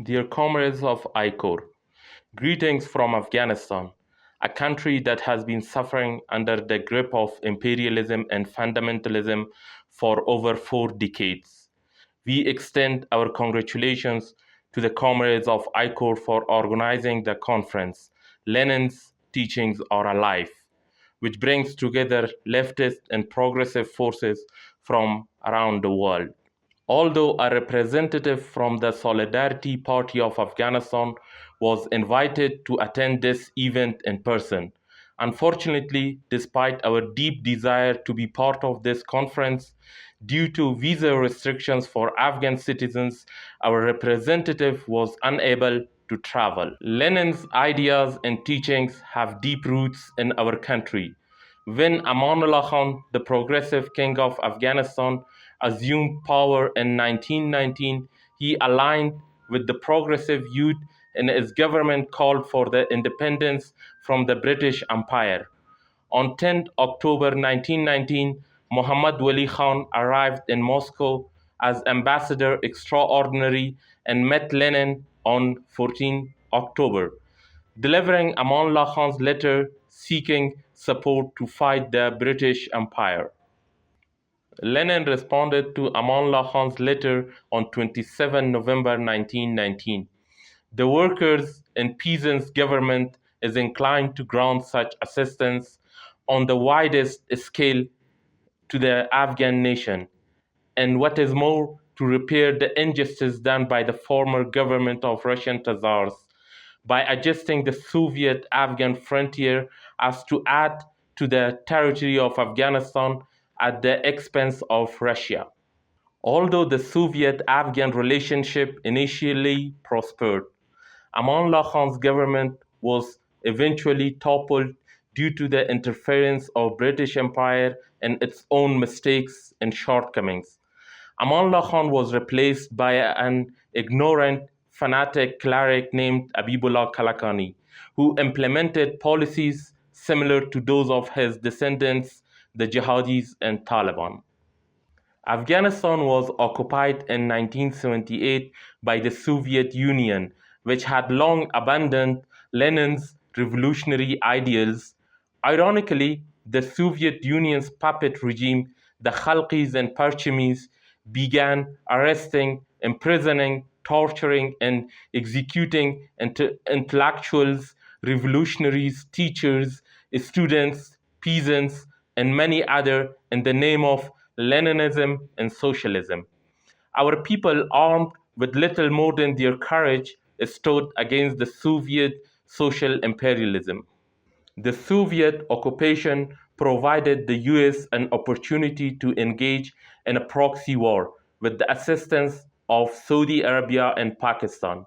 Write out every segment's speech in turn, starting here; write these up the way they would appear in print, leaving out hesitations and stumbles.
Dear comrades of ICOR, greetings from Afghanistan, a country that has been suffering under the grip of imperialism and fundamentalism for over 4 decades. We extend our congratulations to the comrades of ICOR for organizing the conference, Lenin's Teachings Are Alive, which brings together leftist and progressive forces from around the world. Although a representative from the Solidarity Party of Afghanistan was invited to attend this event in person, unfortunately, despite our deep desire to be part of this conference, due to visa restrictions for Afghan citizens, our representative was unable to travel. Lenin's ideas and teachings have deep roots in our country. When Amanullah Khan, the progressive king of Afghanistan, assumed power in 1919, he aligned with the progressive youth and his government called for the independence from the British Empire. On 10 October 1919, Muhammad Wali Khan arrived in Moscow as ambassador extraordinary and met Lenin on 14 October, delivering Amanullah Khan's letter seeking support to fight the British Empire. Lenin responded to Amanullah Khan's letter on 27 November 1919. The workers' and peasants' government is inclined to grant such assistance on the widest scale to the Afghan nation, and what is more, to repair the injustice done by the former government of Russian Tsars by adjusting the Soviet-Afghan frontier as to add to the territory of Afghanistan at the expense of Russia. Although the Soviet-Afghan relationship initially prospered, Amanullah Khan's government was eventually toppled due to the interference of British Empire and its own mistakes and shortcomings. Amanullah Khan was replaced by an ignorant, fanatic cleric named Abibullah Kalakani, who implemented policies similar to those of his descendants, the Jihadis and Taliban. Afghanistan was occupied in 1978 by the Soviet Union, which had long abandoned Lenin's revolutionary ideals. Ironically, the Soviet Union's puppet regime, the Khalqis and Parchemis, began arresting, imprisoning, torturing, and executing intellectuals, revolutionaries, teachers, students, peasants, and many others in the name of Leninism and socialism. Our people, armed with little more than their courage, stood against the Soviet social imperialism. The Soviet occupation provided the US an opportunity to engage in a proxy war with the assistance of Saudi Arabia and Pakistan.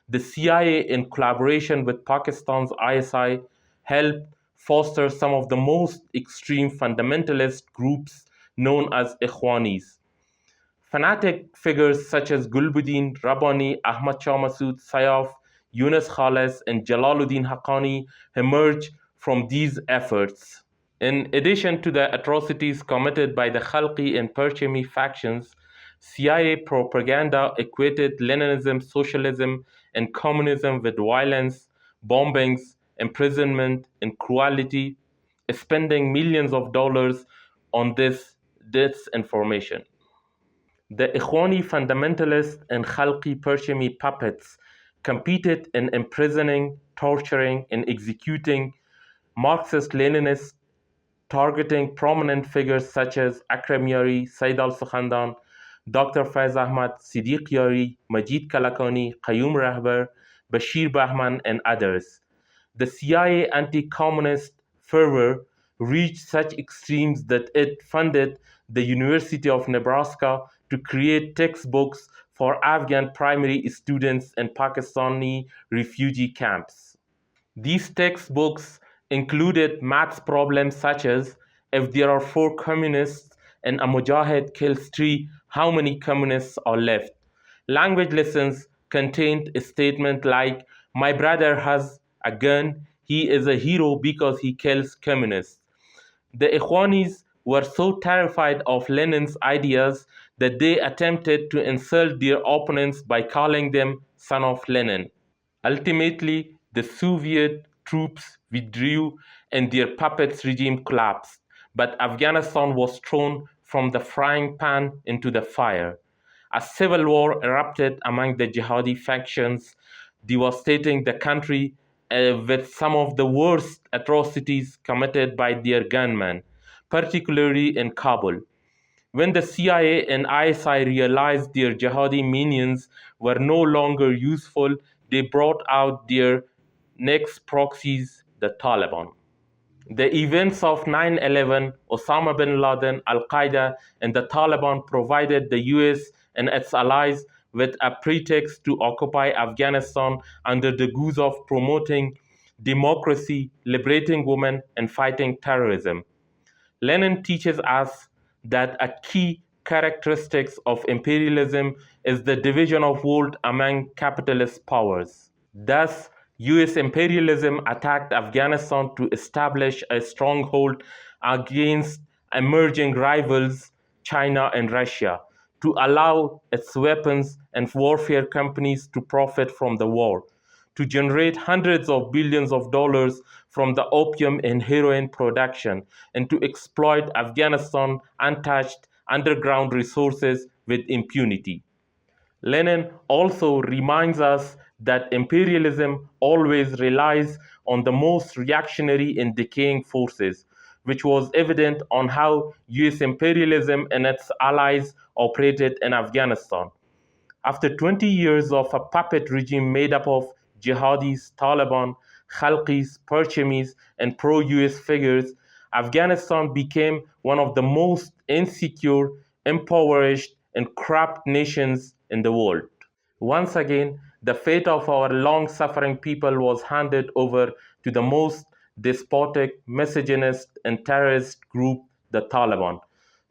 The CIA, in collaboration with Pakistan's ISI, helped foster some of the most extreme fundamentalist groups known as Ikhwanis. Fanatic figures such as Gulbuddin, Rabbani, Ahmad Shah Massoud, Sayaf, Yunus Khalis, and Jalaluddin Haqqani emerged from these efforts. In addition to the atrocities committed by the Khalqi and Parchemi factions, CIA propaganda equated Leninism, socialism, and communism with violence, bombings, imprisonment, and cruelty, spending millions of dollars on this disinformation. The Ikhwani fundamentalists and Khalqi Parchemi puppets competed in imprisoning, torturing, and executing Marxist-Leninists, targeting prominent figures such as Akram Yari, Said al-Sukhandan, Dr. Faiz Ahmad, Siddiq Yari, Majid Kalakani, Qayyum Rahbar, Bashir Bahman, and others. The CIA anti-communist fervor reached such extremes that it funded the University of Nebraska to create textbooks for Afghan primary students in Pakistani refugee camps. These textbooks included maths problems such as, if there are 4 communists and a mujahid kills 3, how many communists are left? Language lessons contained a statement like, my brother has a gun, he is a hero because he kills communists. The Ikhwanis were so terrified of Lenin's ideas that they attempted to insult their opponents by calling them son of Lenin. Ultimately, the Soviet troops withdrew and their puppets regime collapsed, but Afghanistan was thrown from the frying pan into the fire. A civil war erupted among the jihadi factions, devastating the country with some of the worst atrocities committed by their gunmen, particularly in Kabul. When the CIA and ISI realized their jihadi minions were no longer useful, they brought out their next proxies, the Taliban. The events of 9/11, Osama bin Laden, Al Qaeda, and the Taliban provided the US and its allies with a pretext to occupy Afghanistan under the guise of promoting democracy, liberating women, and fighting terrorism. Lenin teaches us that a key characteristic of imperialism is the division of world among capitalist powers. Thus, US imperialism attacked Afghanistan to establish a stronghold against emerging rivals China and Russia, to allow its weapons and warfare companies to profit from the war, to generate hundreds of billions of dollars from the opium and heroin production, and to exploit Afghanistan's untouched underground resources with impunity. Lenin also reminds us that imperialism always relies on the most reactionary and decaying forces, which was evident on how US imperialism and its allies operated in Afghanistan. After 20 years of a puppet regime made up of jihadis, Taliban, Khalqis, Perchemis, and pro US figures, Afghanistan became one of the most insecure, impoverished, and corrupt nations in the world. Once again, the fate of our long suffering people was handed over to the most despotic, misogynist, and terrorist group, the Taliban.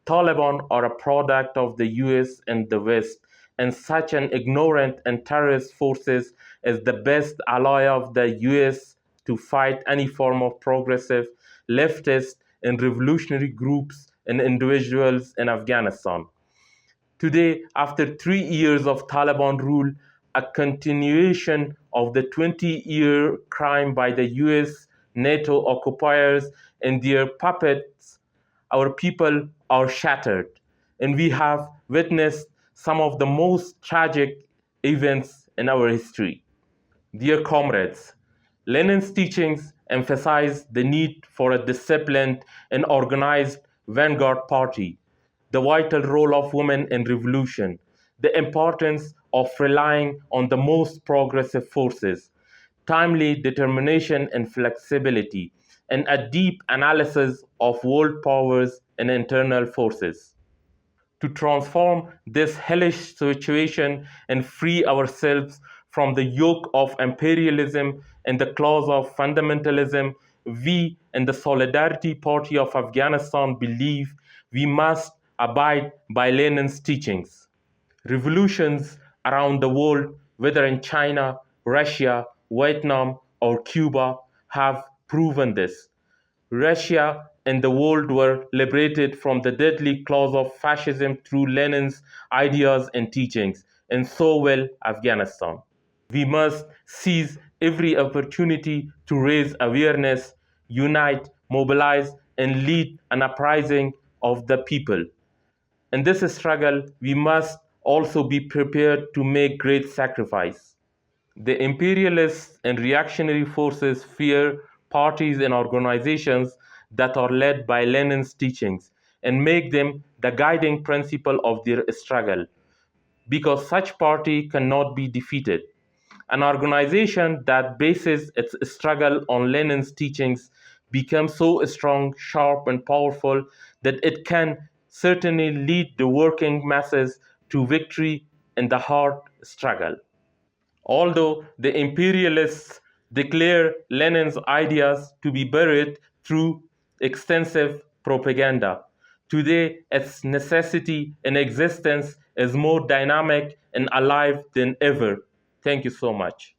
Taliban are a product of the US and the West, and such an ignorant and terrorist forces is the best ally of the US to fight any form of progressive, leftist, and revolutionary groups and individuals in Afghanistan. Today, after 3 years of Taliban rule, a continuation of the 20-year crime by the US, NATO occupiers, and their puppets, our people are shattered. And we have witnessed some of the most tragic events in our history. Dear comrades, Lenin's teachings emphasize the need for a disciplined and organized vanguard party, the vital role of women in revolution, the importance of relying on the most progressive forces, timely determination and flexibility, and a deep analysis of world powers and internal forces. To transform this hellish situation and free ourselves from the yoke of imperialism and the claws of fundamentalism, we in the Solidarity Party of Afghanistan believe we must abide by Lenin's teachings. Revolutions around the world, whether in China, Russia, Vietnam, or Cuba, have proven this. Russia and the world were liberated from the deadly claws of fascism through Lenin's ideas and teachings, and so will Afghanistan. We must seize every opportunity to raise awareness, unite, mobilize, and lead an uprising of the people. In this struggle, we must also be prepared to make great sacrifice. The imperialists and reactionary forces fear parties and organizations that are led by Lenin's teachings and make them the guiding principle of their struggle, because such party cannot be defeated. An organization that bases its struggle on Lenin's teachings becomes so strong, sharp, and powerful that it can certainly lead the working masses to victory in the hard struggle. Although the imperialists declare Lenin's ideas to be buried through extensive propaganda, today its necessity and existence is more dynamic and alive than ever. Thank you so much.